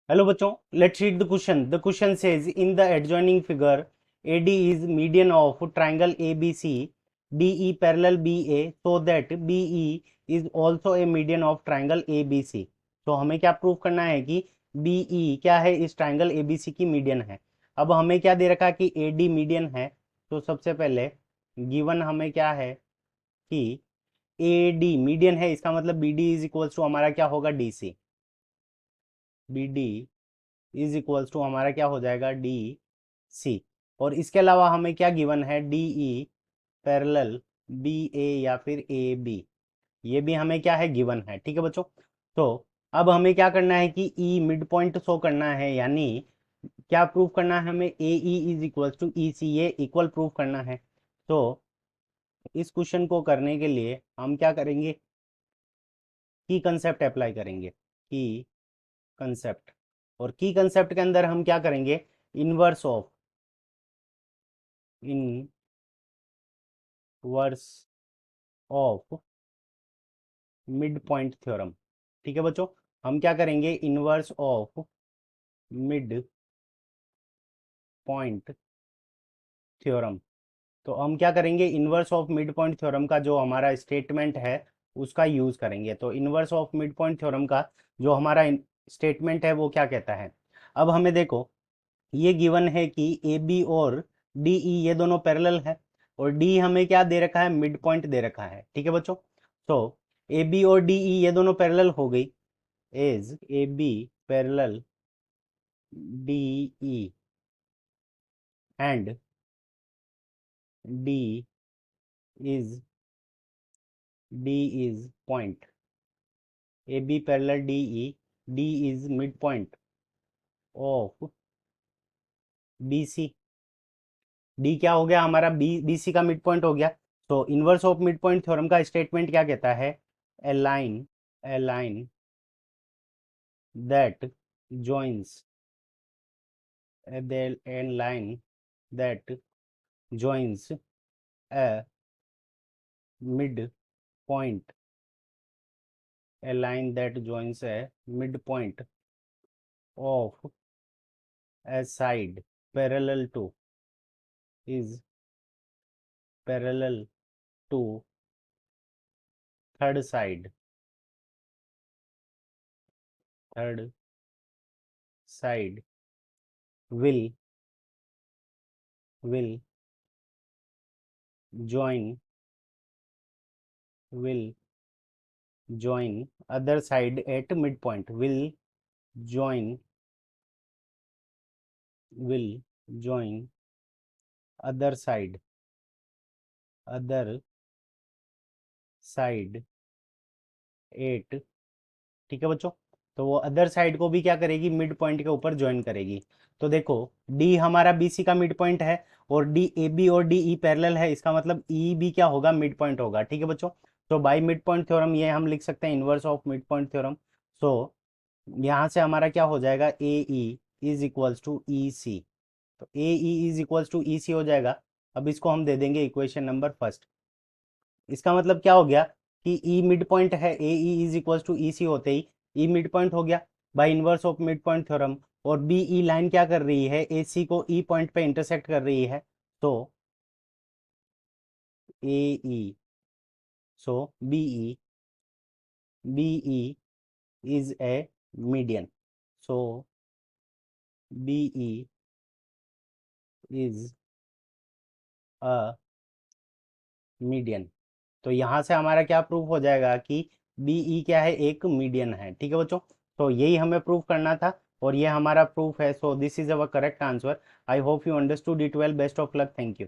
Hello बच्चों, let's read the question. The question says in the adjoining figure AD is median of triangle ABC, DE parallel BA, so that BE is also a median of triangle ABC। तो हमें क्या prove करना है कि BE क्या है, इस triangle ABC की मीडियन है। अब हमें क्या दे रखा है कि AD मीडियन है। तो सबसे पहले गिवन हमें क्या है कि AD मीडियन है, इसका मतलब BD इज इक्वल्स टू हमारा क्या होगा, DC। BD is equals to हमारा क्या हो जाएगा, DC। और इसके अलावा हमें क्या गिवन है, DE पैरेलल BA या फिर AB, ये भी हमें क्या है, गिवन है। ठीक है बच्चों। तो अब हमें क्या करना है कि E मिड पॉइंट शो करना है, यानी क्या प्रूव करना है हमें, AE is equals to EC, ये इक्वल प्रूव करना है। तो इस क्वेश्चन को करने के लिए हम क्या करेंगे, की कंसेप्ट अप्लाई करेंगे। की कंसेप्ट, और की कंसेप्ट के अंदर हम क्या करेंगे, inverse of inverse of mid point theorem. ठीक है बच्चों, हम क्या करेंगे, inverse of mid point theorem. तो हम क्या करेंगे, inverse of mid point theorem का जो हमारा स्टेटमेंट है उसका यूज करेंगे। तो inverse of mid point theorem का जो हमारा स्टेटमेंट है वो क्या कहता है। अब हमें देखो, ये गिवन है कि ए बी और डी ई ये दोनों पैरेलल है, और डी हमें क्या दे रखा है, मिड पॉइंट दे रखा है। ठीक है बच्चों। तो ए बी और डी ई ये दोनों पैरेलल हो गई, is A B parallel D E and D is point, A B parallel D E, D is mid point of B C. D क्या हो गया हमारा, बी सी का मिड पॉइंट हो गया। तो inverse of mid point theorem का statement क्या कहता है, a line that joins a line that joins a mid point, a line that joins a midpoint of a side parallel to is parallel to third side, third side will will join will join other side at midpoint, join will join other side at। ठीक है बच्चों। तो वो other side को भी क्या करेगी, mid point के ऊपर ज्वाइन करेगी। तो देखो, डी हमारा बीसी का मिड पॉइंट है, और डी ए बी और डी ई पैरेलल है, इसका मतलब ई भी क्या होगा, मिड पॉइंट होगा। ठीक है बच्चों। तो बाई मिड पॉइंट थ्योरम ये हम लिख सकते हैं, inverse of mid point theorem. So यहाँ से हमारा क्या हो जाएगा, A E is equals to E C. तो A E is equals to E C हो जाएगा। अब इसको हम दे देंगे इक्वेशन नंबर फर्स्ट। इसका मतलब क्या हो गया कि ई मिड पॉइंट है, A E is equals to E C होते ही ई मिड पॉइंट हो गया by inverse of mid point theorem. और बी ई लाइन क्या कर रही है, ए सी को ई पॉइंट पे इंटरसेक्ट कर रही है। तो A E, so B E is a median. So B E is a median. तो यहाँ से हमारा क्या प्रूफ हो जाएगा कि बी ई क्या है, एक मीडियन है। ठीक है बच्चों। तो यही हमें प्रूफ करना था, और ये हमारा प्रूफ है। So this is our correct answer. I hope you understood it well. Best of luck. Thank you.